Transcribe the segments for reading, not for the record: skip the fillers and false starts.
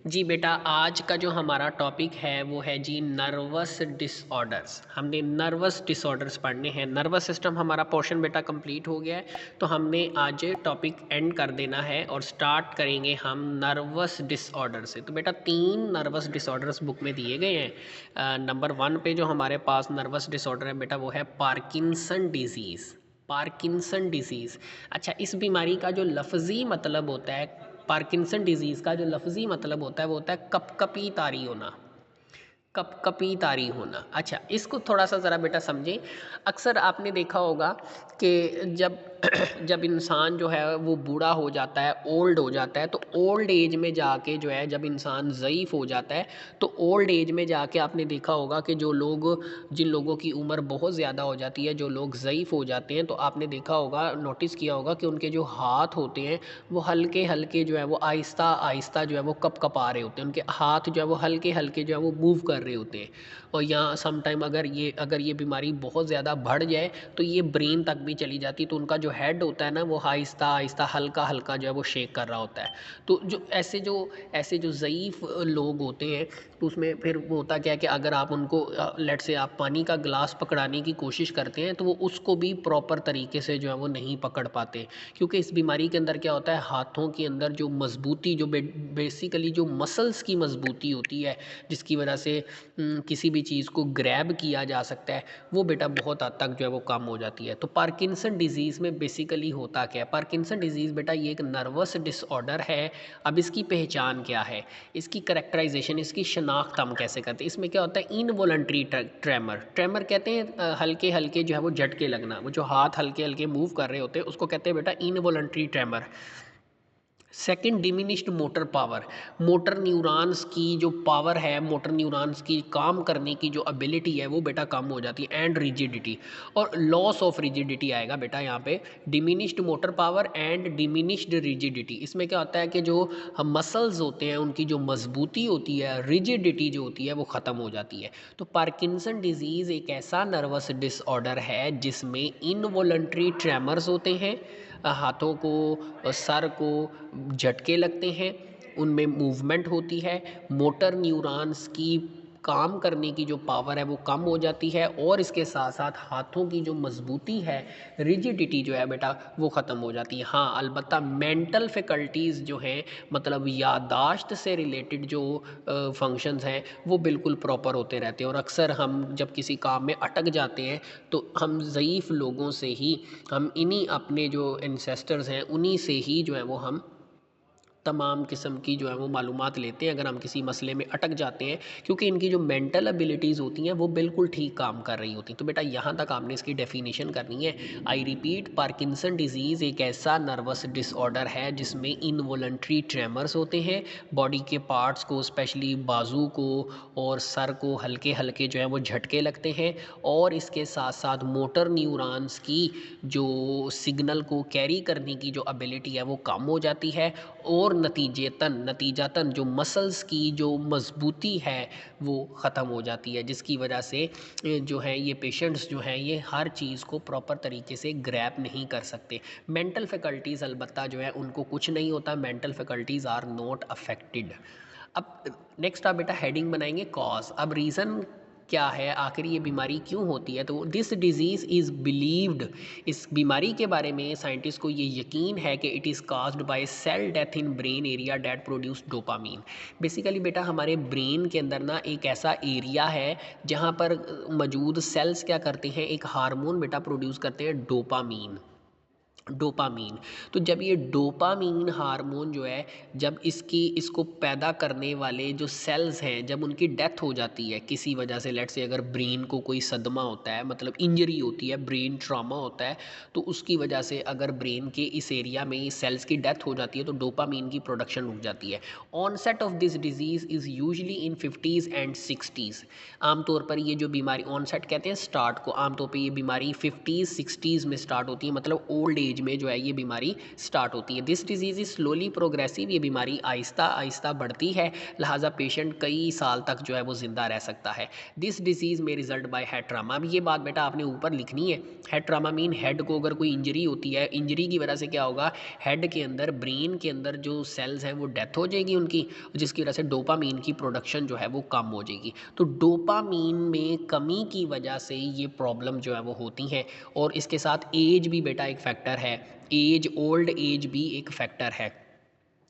जी बेटा, आज का जो हमारा टॉपिक है वो है जी नर्वस डिसऑर्डर्स। हमने नर्वस डिसऑर्डर्स पढ़ने हैं। नर्वस सिस्टम हमारा पोर्शन बेटा कंप्लीट हो गया है, तो हमने आज टॉपिक एंड कर देना है और स्टार्ट करेंगे हम नर्वस डिसऑर्डर से। तो बेटा 3 नर्वस डिसऑर्डर्स बुक में दिए गए हैं। नंबर 1 पे जो हमारे पास नर्वस डिसऑर्डर है बेटा वो है पार्किंसन डिजीज़। पार्किंसन डिजीज़, अच्छा, इस बीमारी का जो लफ्ज़ी मतलब होता है, पार्किंसन डिजीज़ का जो लफ्ज़ी मतलब होता है वो होता है कपकपी तारी होना। कपकपी तारी होना। अच्छा, इसको थोड़ा सा ज़रा बेटा समझें। अक्सर आपने देखा होगा कि जब जब इंसान जो है वो बूढ़ा हो जाता है, ओल्ड हो जाता है, तो ओल्ड एज में जाके जो है जब इंसान ज़ईफ़ हो जाता है, तो ओल्ड एज में जाके आपने देखा होगा कि जो लोग, जिन लोगों की उम्र बहुत ज़्यादा हो जाती है, जो लोग ज़ईफ़ हो जाते हैं, तो आपने देखा होगा, नोटिस किया होगा कि उनके जो हाथ होते हैं वो हल्के हल्के जो है वो आहिस्ता आहिस्ता जो है वो कपकपा रहे होते हैं। उनके हाथ जो है वो हल्के हल्के जो है वो मूव कर रहे होते हैं। और यहाँ सम टाइम अगर ये बीमारी बहुत ज़्यादा बढ़ जाए तो ये ब्रेन तक भी चली जाती है। तो उनका जो हेड होता है ना वो आहिस्ता आहिस्ता हल्का हल्का जो है वो शेक कर रहा होता है। तो जो ज़ईफ़ लोग होते हैं, तो उसमें फिर वो होता क्या है कि अगर आप उनको लेट से आप पानी का गिलास पकड़ाने की कोशिश करते हैं तो वो उसको भी प्रॉपर तरीके से जो है वो नहीं पकड़ पाते। क्योंकि इस बीमारी के अंदर क्या होता है, हाथों के अंदर जो मजबूती, जो बेसिकली जो मसल्स की मजबूती होती है, जिसकी वजह से किसी भी चीज़ को ग्रैब किया जा सकता है, वो बेटा बहुत हद तक जो है वो कम हो जाती है। तो पार्किंसन डिजीज़ में बेसिकली होता क्या है? पार्किंसन डिजीज़ बेटा ये एक नर्वस डिसऑर्डर है। अब इसकी पहचान क्या है, इसकी करेक्टराइजेशन, इसकी शनाख्त हम कैसे करते हैं? इसमें क्या होता है, इनवॉलंटरी ट्रेमर। ट्रेमर कहते हैं हल्के हल्के जो है वो झटके लगना, वो जो हाथ हल्के हल्के मूव कर रहे होते हैं उसको कहते हैं बेटा involuntary tremor. Second, diminished motor power. Motor neurons की जो पावर है, मोटर न्यूरॉन्स की काम करने की जो एबिलिटी है वो बेटा कम हो जाती है। एंड रिजिडिटी, और लॉस ऑफ रिजिडिटी आएगा बेटा यहाँ पे। Diminished motor power and diminished rigidity, इसमें क्या होता है कि जो हम मसल्स होते हैं उनकी जो मजबूती होती है, रिजिडिटी जो होती है वो ख़त्म हो जाती है। तो पार्किंसन डिजीज़ एक ऐसा नर्वस डिसऑर्डर है जिसमें इनवॉलंटरी ट्रेमर्स होते हैं, हाथों को, सर को झटके लगते हैं, उनमें मूवमेंट होती है, मोटर न्यूरॉन्स की काम करने की जो पावर है वो कम हो जाती है, और इसके साथ साथ हाथों की जो मजबूती है, रिजिडिटी जो है बेटा वो ख़त्म हो जाती है। हाँ, अलबत्ता मेंटल फैकल्टीज़ जो हैं, मतलब याददाश्त से रिलेटेड जो फंक्शंस हैं वो बिल्कुल प्रॉपर होते रहते हैं। और अक्सर हम जब किसी काम में अटक जाते हैं तो हम ज़ईफ़ लोगों से ही, हम इन्हीं अपने जो एंसेस्टर्स हैं उन्हीं से ही जो है वो हम तमाम किस्म की जो है वो मालूमात लेते हैं अगर हम किसी मसले में अटक जाते हैं, क्योंकि इनकी जो मेंटल एबिलिटीज़ होती हैं वो बिल्कुल ठीक काम कर रही होती हैं। तो बेटा यहाँ तक आपने इसकी डेफिनेशन करनी है। आई रिपीट, पार्किंसन डिजीज़ एक ऐसा नर्वस डिसऑर्डर है जिसमें इनवॉलंटरी ट्रेमर्स होते हैं, बॉडी के पार्ट्स को, स्पेशली बाजू को और सर को हल्के हल्के जो है वो झटके लगते हैं, और इसके साथ साथ मोटर न्यूरॉन्स की जो सिग्नल को कैरी करने की जो एबिलिटी है वो कम हो जाती है, और नतीजतन जो मसल्स की जो मजबूती है वो ख़त्म हो जाती है, जिसकी वजह से जो है ये पेशेंट्स जो हैं ये हर चीज़ को प्रॉपर तरीके से ग्रैप नहीं कर सकते। मेंटल फैकल्टीज़ अलबत्ता जो है उनको कुछ नहीं होता, mental faculties are not affected. अब नेक्स्ट आप बेटा हेडिंग बनाएंगे कॉज। अब रीज़न क्या है, आखिर ये बीमारी क्यों होती है? तो दिस डिजीज़ इज़ बिलीव्ड, इस बीमारी के बारे में साइंटिस्ट को ये यकीन है कि it is caused by cell death in brain area that produce dopamine. Basically बेटा हमारे ब्रेन के अंदर ना एक ऐसा एरिया है जहाँ पर मौजूद सेल्स क्या करते हैं, एक हार्मोन बेटा प्रोड्यूस करते हैं, डोपामीन। डोपामीन, तो जब ये डोपामीन हार्मोन जो है, जब इसको पैदा करने वाले जो सेल्स हैं, जब उनकी डेथ हो जाती है किसी वजह से, लेट से अगर ब्रेन को कोई सदमा होता है, मतलब इंजरी होती है, ब्रेन ट्रॉमा होता है, तो उसकी वजह से अगर ब्रेन के इस एरिया में इस सेल्स की डेथ हो जाती है तो डोपामीन की प्रोडक्शन रुक जाती है। Onset of this disease is usually in 50s and 60s। आमतौर पर ये जो बीमारी, ऑनसेट कहते हैं स्टार्ट को, आमतौर पर ये बीमारी 50s 60s में स्टार्ट होती है, मतलब ओल्ड एज एज में जो है ये बीमारी स्टार्ट होती है। This disease is slowly progressive, ये बीमारी आहिस्ता आहिस्ता बढ़ती है, लिहाजा पेशेंट कई साल तक जो है वो ज़िंदा रह सकता है। दिस डिजीज़ में रिजल्ट बाय हेड ट्रामा। अब ये बात बेटा आपने ऊपर लिखनी है। हेड ट्रामा मीन हेड को अगर कोई इंजरी होती है, इंजरी की वजह से क्या होगा, हेड के अंदर ब्रेन के अंदर जो सेल्स हैं वो डेथ हो जाएगी उनकी, जिसकी वजह से डोपामीन की प्रोडक्शन जो है वो कम हो जाएगी। तो डोपामीन में कमी की वजह से ये प्रॉब्लम जो है वो होती हैं। और इसके साथ एज भी बेटा एक फैक्टर है, एज, ओल्ड एज भी एक फैक्टर है।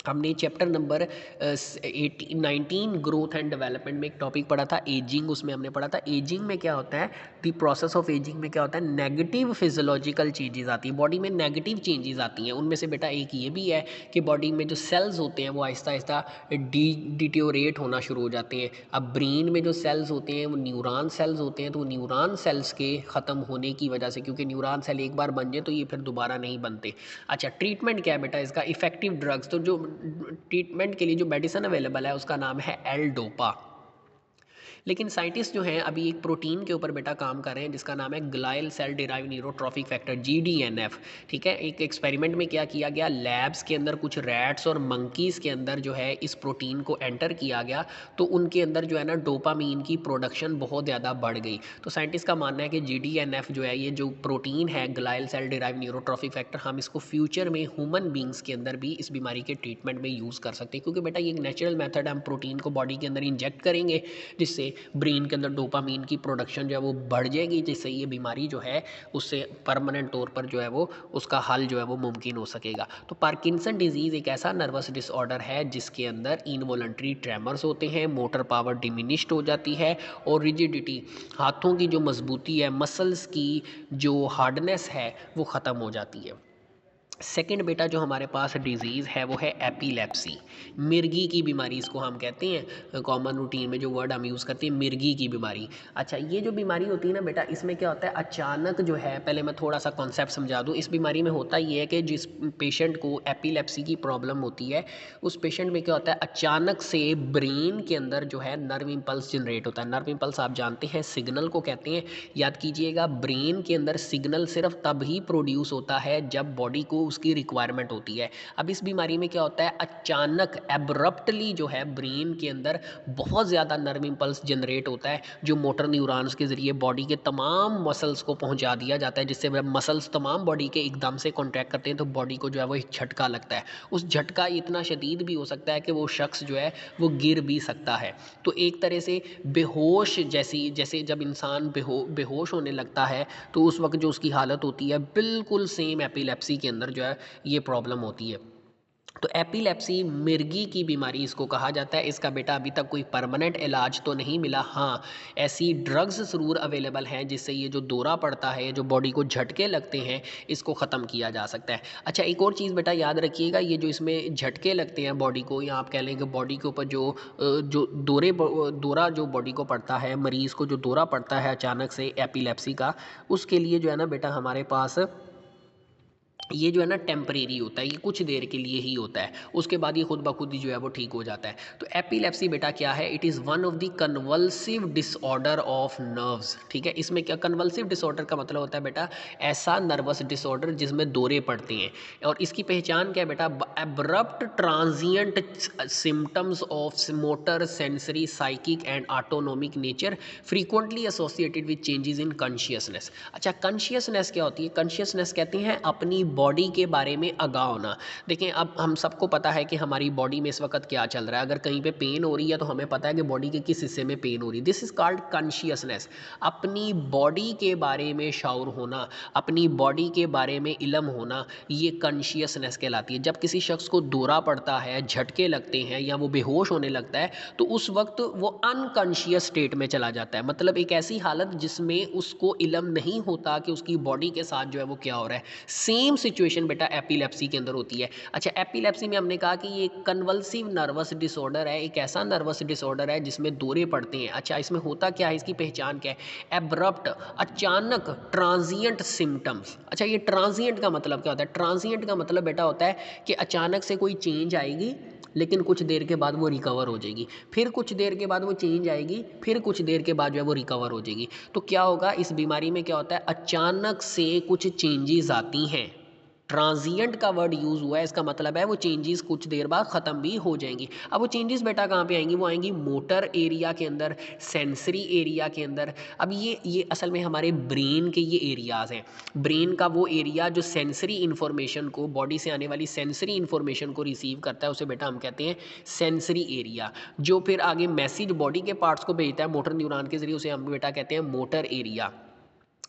हमने chapter number 19 growth and development में एक टॉपिक पढ़ा था एजिंग, उसमें हमने पढ़ा था एजिंग में क्या होता है, द प्रोसेस ऑफ एजिंग में क्या होता है, नेगेटिव फिजियोलॉजिकल चेंजेस आती हैं, बॉडी में नेगेटिव चेंजेस आती हैं। उनमें से बेटा एक ये भी है कि बॉडी में जो सेल्स होते हैं वो आहिस्ता आहिस्ता डिटेरियोरेट होना शुरू हो जाते हैं। अब ब्रेन में जो सेल्स होते हैं वो न्यूरॉन सेल्स होते हैं, तो न्यूरॉन सेल्स के ख़त्म होने की वजह से, क्योंकि न्यूरॉन सेल एक बार बन जाए तो ये फिर दोबारा नहीं बनते। अच्छा, ट्रीटमेंट क्या है बेटा इसका, इफेक्टिव ड्रग्स, तो जो ट्रीटमेंट के लिए जो मेडिसिन अवेलेबल है उसका नाम है एल डोपा। लेकिन साइंटिस्ट जो हैं अभी एक प्रोटीन के ऊपर बेटा काम कर रहे हैं जिसका नाम है glial cell derive neurotrophic factor, GDNF। ठीक है, एक एक्सपेरिमेंट में क्या किया गया, लैब्स के अंदर कुछ रैट्स और मंकीज़ के अंदर जो है इस प्रोटीन को एंटर किया गया, तो उनके अंदर जो है ना डोपामीन की प्रोडक्शन बहुत ज़्यादा बढ़ गई। तो साइंटिस्ट का मानना है कि GDNF जो है, ये जो प्रोटीन है glial cell derive neurotrophic factor, हम इसको फ्यूचर में ह्यूमन बींग्स के अंदर भी इस बीमारी के ट्रीटमेंट में यूज़ कर सकते हैं, क्योंकि बेटा ये एक नेचुरल मेथड है, हम प्रोटीन को बॉडी के अंदर इंजेक्ट करेंगे जिससे ब्रेन के अंदर डोपामीन की प्रोडक्शन जो है वो बढ़ जाएगी, जिससे ये बीमारी जो है उससे परमानेंट तौर पर जो है वो उसका हल जो है वो मुमकिन हो सकेगा। तो पार्किंसन डिजीज़ एक ऐसा नर्वस डिसऑर्डर है जिसके अंदर इनवॉलंटरी ट्रेमर्स होते हैं, मोटर पावर डिमिनिश्ड हो जाती है और रिजिडिटी, हाथों की जो मजबूती है, मसल्स की जो हार्डनेस है वो ख़त्म हो जाती है। सेकेंड बेटा जो हमारे पास डिजीज़ है वो है एपिलेप्सी, मिर्गी की बीमारी इसको हम कहते हैं, कॉमन रूटीन में जो वर्ड हम यूज़ करते हैं मिर्गी की बीमारी। अच्छा, ये जो बीमारी होती है ना बेटा, इसमें क्या होता है, अचानक जो है, पहले मैं थोड़ा सा कॉन्सेप्ट समझा दूँ। इस बीमारी में होता ये है कि जिस पेशेंट को एपिलेप्सी की प्रॉब्लम होती है उस पेशेंट में क्या होता है, अचानक से ब्रेन के अंदर जो है नर्व इम्पल्स जनरेट होता है। नर्व इम्पल्स आप जानते हैं सिग्नल को कहते हैं, याद कीजिएगा, ब्रेन के अंदर सिग्नल सिर्फ तब ही प्रोड्यूस होता है जब बॉडी को उसकी रिक्वायरमेंट होती है। अब इस बीमारी में क्या होता है, अचानक एब्रप्टली जो है ब्रेन के अंदर बहुत ज़्यादा नर्व इम्पल्स जनरेट होता है, जो मोटर न्यूरॉन्स के ज़रिए बॉडी के तमाम मसल्स को पहुंचा दिया जाता है, जिससे वह मसल्स तमाम बॉडी के एकदम से कॉन्ट्रैक्ट करते हैं, तो बॉडी को जो है वो एक झटका लगता है। उस झटका इतना शदीद भी हो सकता है कि वो शख्स जो है वो गिर भी सकता है। तो एक तरह से बेहोश जैसे जब इंसान बेहोश होने लगता है तो उस वक्त जो उसकी हालत होती है बिल्कुल सेम एपिलेप्सी के अंदर जो है ये प्रॉब्लम होती है। तो एपिलेप्सी मिर्गी की बीमारी इसको कहा जाता है। इसका बेटा अभी तक कोई परमानेंट इलाज तो नहीं मिला, हाँ ऐसी ड्रग्स ज़रूर अवेलेबल हैं जिससे ये जो दौरा पड़ता है, जो बॉडी को झटके लगते हैं, इसको ख़त्म किया जा सकता है। अच्छा, एक और चीज़ बेटा याद रखिएगा, ये जो इसमें झटके लगते हैं बॉडी को, या आप कह लें कि बॉडी के ऊपर जो दौरा जो बॉडी को पड़ता है, मरीज़ को जो दौरा पड़ता है अचानक से एपिलेप्सी का, उसके लिए जो है ना बेटा हमारे पास ये जो है ना टेम्परेरी होता है, ये कुछ देर के लिए ही होता है, उसके बाद ये खुद ब खुद ही जो है वो ठीक हो जाता है। तो एपिलेप्सी बेटा क्या है, it is one of the convulsive disorder of nerves. ठीक है, इसमें क्या, कन्वल्सिव डिसऑर्डर का मतलब होता है बेटा ऐसा नर्वस डिसऑर्डर जिसमें दौरे पड़ते हैं। और इसकी पहचान क्या है बेटा, abrupt transient symptoms of motor, sensory, psychic and autonomic nature frequently associated with changes in consciousness. अच्छा, कॉन्शियसनेस क्या होती है, कॉन्शियसनेस कहते हैं अपनी बॉडी के बारे में आगाह होना। देखें, अब हम सबको पता है कि हमारी बॉडी में इस वक्त क्या चल रहा है, अगर कहीं पे पेन हो रही है तो हमें पता है कि बॉडी के किस हिस्से में पेन हो रही है। This is called consciousness. अपनी बॉडी के बारे में शाऊर होना, अपनी बॉडी के बारे में इल्म होना, ये कॉन्शियसनेस कहलाती है। जब किसी शख्स को दौरा पड़ता है, झटके लगते हैं या वो बेहोश होने लगता है, तो उस वक्त वो अनकॉन्शियस स्टेट में चला जाता है, मतलब एक ऐसी हालत जिसमें उसको इल्म नहीं होता कि उसकी बॉडी के साथ जो है वो क्या हो रहा है। सेम सिचुएशन बेटा एपिलेप्सी के अंदर होती है। अच्छा, एपिलेप्सी में हमने कहा कि ये कन्वल्सिव नर्वस डिसऑर्डर है, एक ऐसा नर्वस डिसऑर्डर है जिसमें दौरे पड़ते हैं। अच्छा, इसमें होता क्या है, इसकी पहचान क्या है, एब्रप्ट, अचानक, ट्रांजिएंट सिम्टम्स। अच्छा, ये ट्रांजिएंट का मतलब क्या होता है, ट्रांजिएंट का मतलब बेटा होता है कि अचानक से कोई चेंज आएगी लेकिन कुछ देर के बाद वो रिकवर हो जाएगी, फिर कुछ देर के बाद वो चेंज आएगी, फिर कुछ देर के बाद जो है वो रिकवर हो जाएगी। तो क्या होगा, इस बीमारी में क्या होता है, अचानक से कुछ चेंजेस आती हैं, ट्रांजिएंट का वर्ड यूज़ हुआ है, इसका मतलब है वो चेंजेस कुछ देर बाद ख़त्म भी हो जाएंगी। अब वो चेंजेस बेटा कहाँ पे आएंगी, वो आएंगी मोटर एरिया के अंदर, सेंसरी एरिया के अंदर। अब ये असल में हमारे ब्रेन के ये एरियाज़ हैं। ब्रेन का वो एरिया जो सेंसरी इन्फॉर्मेशन को, बॉडी से आने वाली सेंसरी इन्फॉर्मेशन को रिसीव करता है, उसे बेटा हम कहते हैं सेंसरी एरिया। जो फिर आगे मैसेज बॉडी के पार्ट्स को भेजता है मोटर न्यूरॉन के जरिए, उसे हम बेटा कहते हैं मोटर एरिया।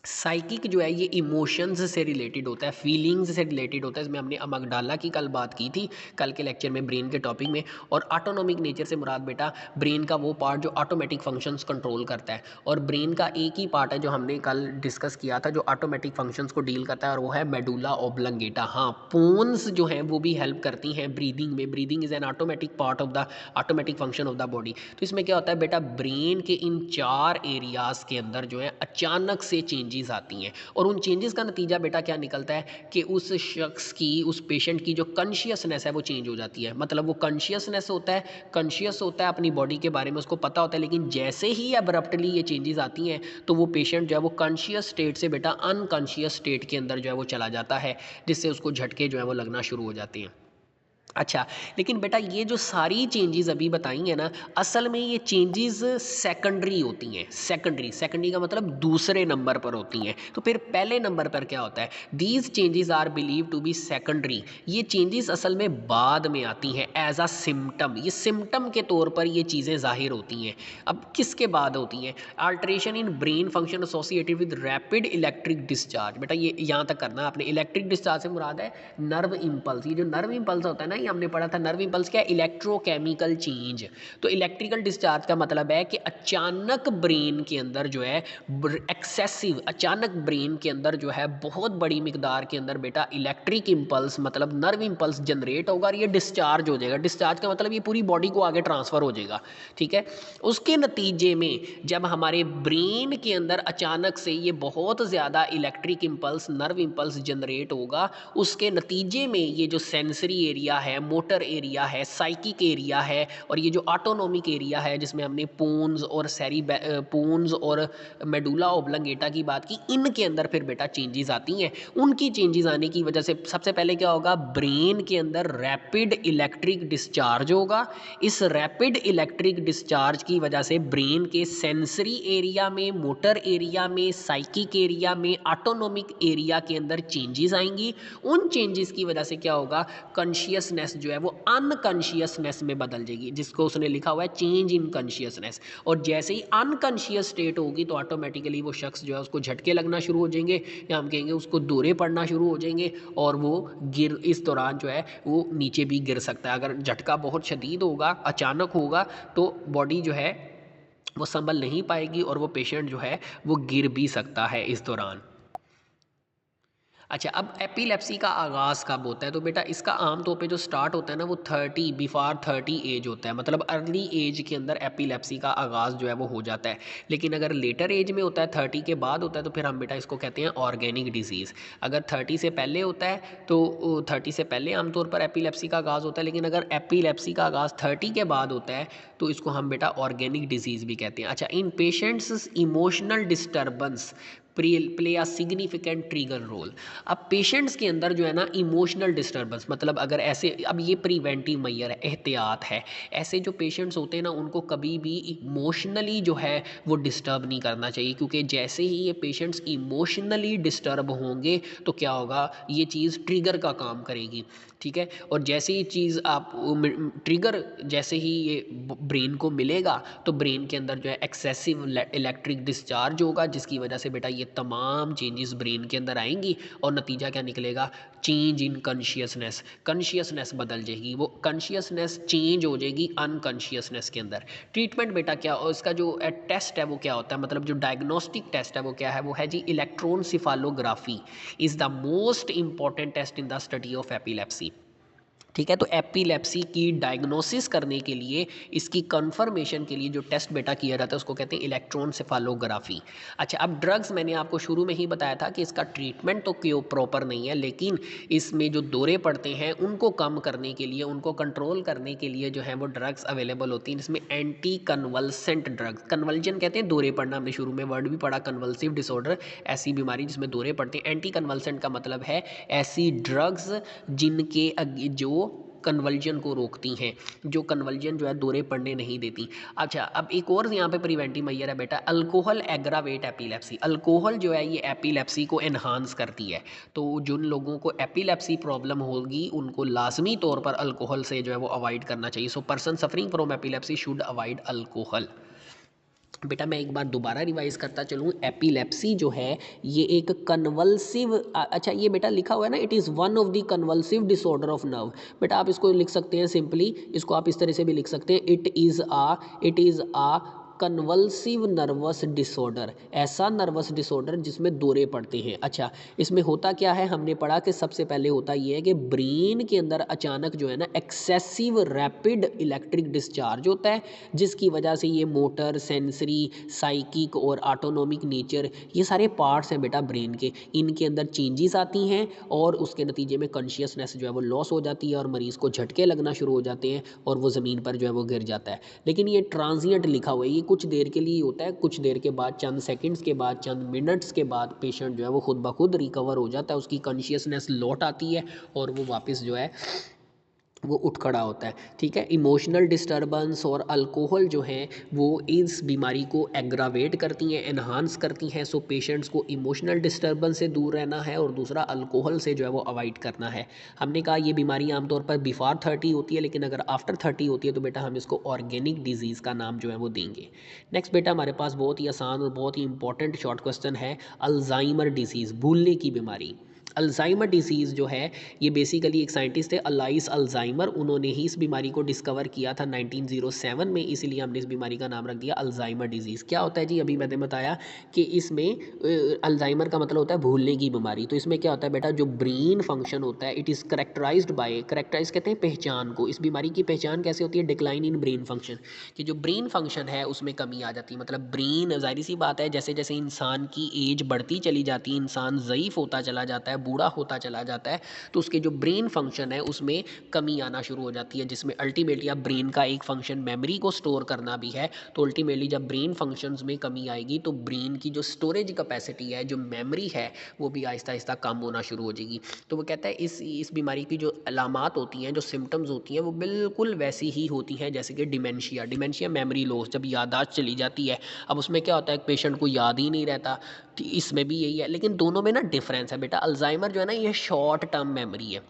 साइकिक जो है ये इमोशंस से रिलेटेड होता है, फीलिंग्स से रिलेटेड होता है। इसमें हमने अमगडाला की कल बात की थी, कल के लेक्चर में ब्रेन के टॉपिक में। और ऑटोनॉमिक नेचर से मुराद बेटा ब्रेन का वो पार्ट जो ऑटोमेटिक फंक्शंस कंट्रोल करता है। और ब्रेन का एक ही पार्ट है जो हमने कल डिस्कस किया था जो ऑटोमेटिक फंक्शंस को डील करता है, और वो है मेडुला ओब्लंगेटा। हाँ, पोन्स जो हैं वो भी हेल्प करती हैं ब्रीदिंग में। Breathing is an automatic part of the automatic function of the body. तो इसमें क्या होता है बेटा, ब्रेन के इन 4 एरियाज़ के अंदर जो है अचानक से चेंजेस आती हैं, और उन चेंजेस का नतीजा बेटा क्या निकलता है कि उस शख्स की, उस पेशेंट की जो कॉन्शियसनेस है वो चेंज हो जाती है। मतलब वो कॉन्शियसनेस होता है, कॉन्शियस होता है अपनी बॉडी के बारे में, उसको पता होता है, लेकिन जैसे ही अब्रप्टली ये चेंजेस आती हैं तो वो पेशेंट जो है वो कॉन्शियस स्टेट से बेटा अनकॉन्शियस स्टेट के अंदर जो है वो चला जाता है, जिससे उसको झटके जो है वो लगना शुरू हो जाते हैं। अच्छा, लेकिन बेटा ये जो सारी चेंजेस अभी बताई हैं ना, असल में ये चेंजेस सेकेंडरी होती हैं। सेकेंडरी का मतलब दूसरे नंबर पर होती हैं। तो फिर पहले नंबर पर क्या होता है, these changes are believe to be secondary. ये चेंजेस असल में बाद में आती हैं एज अ सिम्टम। ये सिम्टम के तौर पर ये चीज़ें जाहिर होती हैं। अब किसके बाद होती हैं, alteration in brain function associated with rapid electric discharge. बेटा ये यहाँ तक करना आपने। इलेक्ट्रिक डिस्चार्ज से मुराद है नर्व इम्पल्स। ये जो नर्व इम्पल्स होता है ना, हमने पढ़ा था नर्व इम्पल्स क्या है, इलेक्ट्रोकेमिकल चेंज। तो इलेक्ट्रिकल डिस्चार्ज का मतलब है कि अचानक ब्रेन के अंदर जो है एक्सेसिव, अचानक ब्रेन के अंदर जो है बहुत बड़ी मिकदार के अंदर बेटा इलेक्ट्रिक इम्पल्स मतलब नर्व इम्पल्स जनरेट होगा, और ये डिस्चार्ज हो जाएगा। डिस्चार्ज का मतलब ये पूरी बॉडी को आगे ट्रांसफ़र हो जाएगा, ठीक है। उसके नतीजे में जब हमारे ब्रेन के अंदर अचानक से ये बहुत ज़्यादा electric impulse, nerve impulse generate होगा, उसके नतीजे में ये जो सेंसरी एरिया है, मोटर एरिया है, साइकिक एरिया है, और ये जो ऑटोनॉमिक एरिया है जिसमें हमने पोन्स और पोन्स और मेडुला ओब्लंगेटा की बात की, इनके अंदर फिर बेटा चेंजेस आती हैं। उनकी चेंजेस आने की वजह से सबसे पहले क्या होगा, ब्रेन के अंदर रैपिड इलेक्ट्रिक डिस्चार्ज होगा। इस रैपिड इलेक्ट्रिक डिस्चार्ज की वजह से ब्रेन के सेंसरी एरिया में, मोटर एरिया में, साइकिक एरिया में, ऑटोनॉमिक एरिया के अंदर चेंजेस आएंगी। उन चेंजेस की वजह से क्या होगा, कॉन्शियसनेस जो है वो अनकॉन्शियसनेस में बदल जाएगी, जिसको उसने लिखा हुआ है चेंज इन कॉन्शियसनेस। और जैसे ही अनकॉन्शियस स्टेट होगी तो ऑटोमेटिकली वो शख्स जो है उसको झटके लगना शुरू हो जाएंगे, या हम कहेंगे उसको दौरे पड़ना शुरू हो जाएंगे, और वो इस दौरान जो है वो नीचे भी गिर सकता है। अगर झटका बहुत शदीद होगा, अचानक होगा, तो बॉडी जो है वो संभल नहीं पाएगी, और वो पेशेंट जो है वो गिर भी सकता है इस दौरान। अच्छा, अब एपिलेप्सी का आगाज़ कब होता है, तो बेटा इसका आम तौर पे जो स्टार्ट होता है ना वो 30 बिफोर 30 एज होता है। मतलब अर्ली एज के अंदर एपिलेप्सी का आगाज़ जो है वो हो जाता है। लेकिन अगर लेटर एज में होता है, 30 के बाद होता है, तो फिर हम बेटा इसको कहते हैं ऑर्गेनिक डिजीज़। अगर 30 से पहले होता है तो 30 से पहले आमतौर पर एपिलेप्सी का आगाज़ होता है। लेकिन अगर एपिलेप्सी का आगाज़ 30 के बाद होता है तो इसको हम बेटा ऑर्गेनिक डिजीज़ भी कहते हैं। अच्छा, in patients emotional disturbance play a significant trigger role. अब पेशेंट्स के अंदर जो है ना इमोशनल डिस्टर्बेंस, मतलब अगर ऐसे, अब ये प्रिवेंटिव मैयर है, एहतियात है। ऐसे जो पेशेंट्स होते हैं ना उनको कभी भी इमोशनली जो है वो डिस्टर्ब नहीं करना चाहिए, क्योंकि जैसे ही ये पेशेंट्स इमोशनली डिस्टर्ब होंगे तो क्या होगा, ये चीज़ ट्रिगर का काम करेगी, ठीक है। और जैसे ही चीज़ आप ट्रिगर जैसे ही ये ब्रेन को मिलेगा तो ब्रेन के अंदर जो है एक्सेसिव इलेक्ट्रिक डिस्चार्ज होगा, जिसकी वजह से बेटा ये तमाम चेंजेस ब्रेन के अंदर आएंगी, और नतीजा क्या निकलेगा, चेंज इन कॉन्शियसनेस। कॉन्शियसनेस बदल जाएगी, वो कॉन्शियसनेस चेंज हो जाएगी अनकॉन्शियसनेस के अंदर। ट्रीटमेंट बेटा क्या, और इसका जो टेस्ट है वो क्या होता है, मतलब जो डायग्नोस्टिक टेस्ट है वो क्या है, वो है जी electroencephalography is the most important test in the study of epilepsy. ठीक है। तो एपिलेप्सी की डायग्नोसिस करने के लिए, इसकी कंफर्मेशन के लिए जो टेस्ट बेटा किया जाता है उसको कहते हैं इलेक्ट्रोएन्सेफेलोग्राफी। अच्छा, अब ड्रग्स मैंने आपको शुरू में ही बताया था कि इसका ट्रीटमेंट तो क्यों प्रॉपर नहीं है, लेकिन इसमें जो दौरे पड़ते हैं उनको कम करने के लिए, उनको कंट्रोल करने के लिए जो है वो ड्रग्स अवेलेबल होती हैं। इसमें एंटी कन्वल्सेंट ड्रग्स, कन्वल्जन कहते हैं दौरे पड़ना, हमने शुरू में वर्ड भी पढ़ा, कन्वल्सिव डिसऑर्डर, ऐसी बीमारी जिसमें दौरे पड़ते हैं। एंटी कन्वल्सेंट का मतलब है ऐसी ड्रग्स जिनके जो कन्वल्जन को रोकती हैं, जो कन्वल्जन जो है दौरे पड़ने नहीं देती। अच्छा, अब एक और यहाँ पे प्रिवेंटिव मेजर है बेटा, अल्कोहल एग्रावेट एपिलेप्सी। अल्कोहल जो है ये एपिलेप्सी को एनहांस करती है। तो जिन लोगों को एपिलेप्सी प्रॉब्लम होगी उनको लाजमी तौर पर अल्कोहल से जो है वो अवॉइड करना चाहिए। So person suffering from epilepsy should avoid alcohol. बेटा मैं एक बार दोबारा रिवाइज करता चलूँ, एपिलेप्सी जो है ये एक कन्वल्सिव, अच्छा ये बेटा लिखा हुआ है ना, it is one of the convulsive disorder of nerve. बेटा आप इसको लिख सकते हैं सिंपली, इसको आप इस तरह से भी लिख सकते हैं, it is a convulsive nervous disorder, ऐसा नर्वस डिसऑर्डर जिसमें दौरे पड़ते हैं। अच्छा, इसमें होता क्या है, हमने पढ़ा कि सबसे पहले होता ये है कि ब्रेन के अंदर अचानक जो है ना एक्सेसिव रैपिड इलेक्ट्रिक डिस्चार्ज होता है, जिसकी वजह से ये मोटर, सेंसरी, साइकिक और ऑटोनोमिक नेचर, ये सारे पार्ट्स हैं बेटा ब्रेन के, इनके अंदर चेंजेस आती हैं और उसके नतीजे में कॉन्शियसनेस जो है वो लॉस हो जाती है और मरीज़ को झटके लगना शुरू हो जाते हैं और वो ज़मीन पर जो है वो गिर जाता है। लेकिन ये ट्रांजिएंट लिखा हुआ है, ये कुछ देर के लिए होता है, कुछ देर के बाद, चंद सेकंड्स के बाद, चंद मिनट्स के बाद पेशेंट जो है वो खुद ब खुद रिकवर हो जाता है, उसकी कॉन्शियसनेस लौट आती है और वो वापस जो है वो उठ खड़ा होता है। ठीक है, इमोशनल डिस्टर्बेंस और अल्कोहल जो है वो इस बीमारी को एग्रावेट करती हैं, एनहांस करती हैं। सो पेशेंट्स को इमोशनल डिस्टर्बेंस से दूर रहना है और दूसरा अल्कोहल से जो है वो अवॉइड करना है। हमने कहा ये बीमारी आमतौर पर बिफोर 30 होती है, लेकिन अगर आफ्टर 30 होती है तो बेटा हम इसको ऑर्गेनिक डिजीज़ का नाम जो है वो देंगे। नेक्स्ट बेटा हमारे पास बहुत ही आसान और बहुत ही इंपॉर्टेंट शॉर्ट क्वेश्चन है, अल्जाइमर डिजीज़, भूलने की बीमारी। अल्जाइमर डिसीज़ जो है ये बेसिकली एक साइंटिस्ट है अलाइस अल्जाइमर, उन्होंने ही इस बीमारी को डिस्कवर किया था 1907 में, इसीलिए हमने इस बीमारी का नाम रख दिया अल्जाइमर डिजीज़। क्या होता है जी, अभी मैंने बताया कि इसमें अल्जाइमर का मतलब होता है भूलने की बीमारी। तो इसमें क्या होता है बेटा, जो ब्रेन फंक्शन होता है, it is characterized by, characterize कहते हैं पहचान को, इस बीमारी की पहचान कैसे होती है, डिक्लाइन इन ब्रेन फंक्शन, कि जो ब्रेन फंक्शन है उसमें कमी आ जाती है। मतलब ब्रेन, जाहिर सी बात है, जैसे जैसे इंसान की एज बढ़ती चली जाती है, इंसान ज़ईफ़ होता चला जाता है, बूढ़ा होता चला जाता है, तो उसके जो ब्रेन फंक्शन है उसमें कमी आना शुरू हो जाती है, जिसमें अल्टीमेटली अब ब्रेन का एक फंक्शन मेमोरी को स्टोर करना भी है। तो अल्टीमेटली जब ब्रेन फंक्शंस में कमी आएगी तो ब्रेन की जो स्टोरेज कैपेसिटी है, जो मेमोरी है, वो भी आहिस्ता आहिस्ता कम होना शुरू हो जाएगी। तो वो कहता है इस बीमारी की जो अलामात होती हैं, जो सिम्टम्स होती हैं, वो बिल्कुल वैसी ही होती हैं जैसे कि डिमेंशिया। डिमेंशिया मेमोरी लॉस, जब याददाश्त चली जाती है। अब उसमें क्या होता है, पेशेंट को याद ही नहीं रहता, इसमें भी यही है, लेकिन दोनों में ना डिफरेंस है बेटा। अल्जाइमर जो है ना ये शॉर्ट टर्म मेमोरी है,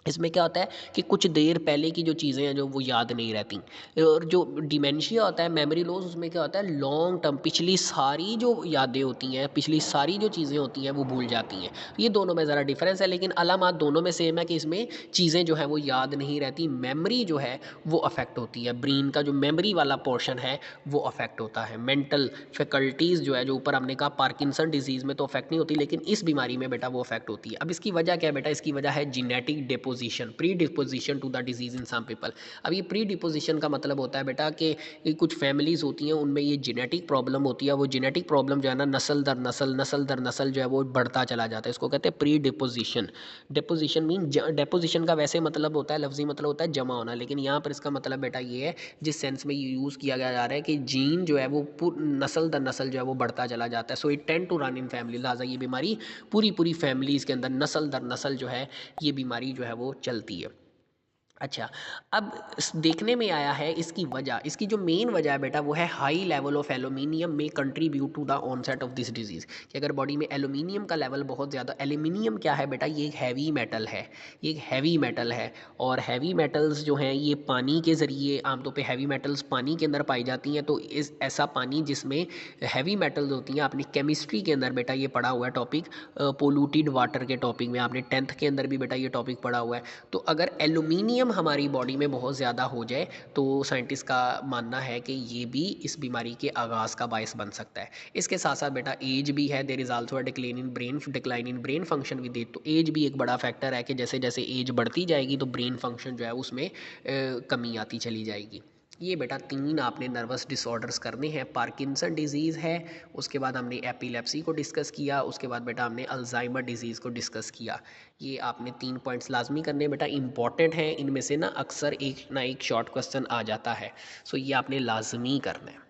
इसमें क्या होता है कि कुछ देर पहले की जो चीज़ें हैं जो वो याद नहीं रहती, और जो डिमेंशिया होता है, मेमोरी लॉस, उसमें क्या होता है लॉन्ग टर्म, पिछली सारी जो यादें होती हैं, पिछली सारी जो चीज़ें होती हैं वो भूल जाती हैं। ये दोनों में ज़रा डिफरेंस है, लेकिन अलामात दोनों में सेम है कि इसमें चीज़ें जो है वो याद नहीं रहती, मेमोरी जो है वो अफेक्ट होती है, ब्रेन का जो मेमोरी वाला पोर्शन है वो अफेक्ट होता है। मेंटल फैकल्टीज़ जो है, जो ऊपर हमने कहा पार्किंसन डिजीज़ में तो अफेक्ट नहीं होती, लेकिन इस बीमारी में बेटा वो अफेक्ट होती है। अब इसकी वजह क्या है बेटा, इसकी वजह है genetic deposition, pre deposition to the disease in some people. अब ये प्री डिपोजिशन का मतलब होता है बेटा कि कुछ फैमिलीज़ होती हैं उनमें ये जेनेटिक प्रॉब्लम होती है, वो जेनेटिक प्रॉब्लम जो है ना नस्ल दर नस्ल जो है वो बढ़ता चला जाता है, इसको कहते हैं pre deposition. Deposition mean, deposition का वैसे मतलब होता है, लफ्जी मतलब होता है जमा होना, लेकिन यहाँ पर इसका मतलब बेटा ये है, जिस सेंस में ये यूज़ किया जा रहा है कि जीन जो है वो नस्ल दर नस्ल जो है वो बढ़ता चला जाता है। So it tend to run in family, लिहाजा ये बीमारी पूरी फैमिलीज़ के अंदर नस्ल दर नस्ल जो है ये बीमारी जो है वो चलती है। अच्छा, अब देखने में आया है इसकी वजह, इसकी जो मेन वजह है बेटा वो है high level of aluminium may contribute to the onset of this disease, कि अगर बॉडी में एल्यूमिनियम का लेवल बहुत ज़्यादा, एल्यूमिनियम क्या है बेटा, ये एक हैवी मेटल है, ये एक हैवी मेटल है, और हैवी मेटल्स जो हैं ये पानी के ज़रिए, आमतौर पे हैवी मेटल्स पानी के अंदर पाई जाती हैं। तो इस ऐसा पानी जिसमें हैवी मेटल्स होती हैं, आपने केमिस्ट्री के अंदर बेटा ये पढ़ा हुआ है टॉपिक, पोल्यूटेड वाटर के टॉपिक में आपने 10th के अंदर भी बेटा ये टॉपिक पढ़ा हुआ है। तो अगर एल्यूमिनियम सोडियम हमारी बॉडी में बहुत ज़्यादा हो जाए तो साइंटिस्ट का मानना है कि ये भी इस बीमारी के आगाज़ का बायस बन सकता है। इसके साथ साथ बेटा एज भी है, there is also a decline in brain function with age. तो एज भी एक बड़ा फैक्टर है कि जैसे जैसे एज बढ़ती जाएगी तो ब्रेन फंक्शन जो है उसमें कमी आती चली जाएगी। ये बेटा 3 आपने नर्वस डिसऑर्डर्स करने हैं। पार्किंसन डिजीज़ है, उसके बाद हमने एपिलेप्सी को डिस्कस किया, उसके बाद बेटा हमने अल्जाइमर डिजीज़ को डिस्कस किया। ये आपने 3 पॉइंट्स लाजमी करने बेटा, इंपॉर्टेंट हैं। इनमें से ना अक्सर एक ना एक शॉर्ट क्वेश्चन आ जाता है, सो ये आपने लाजमी करना है।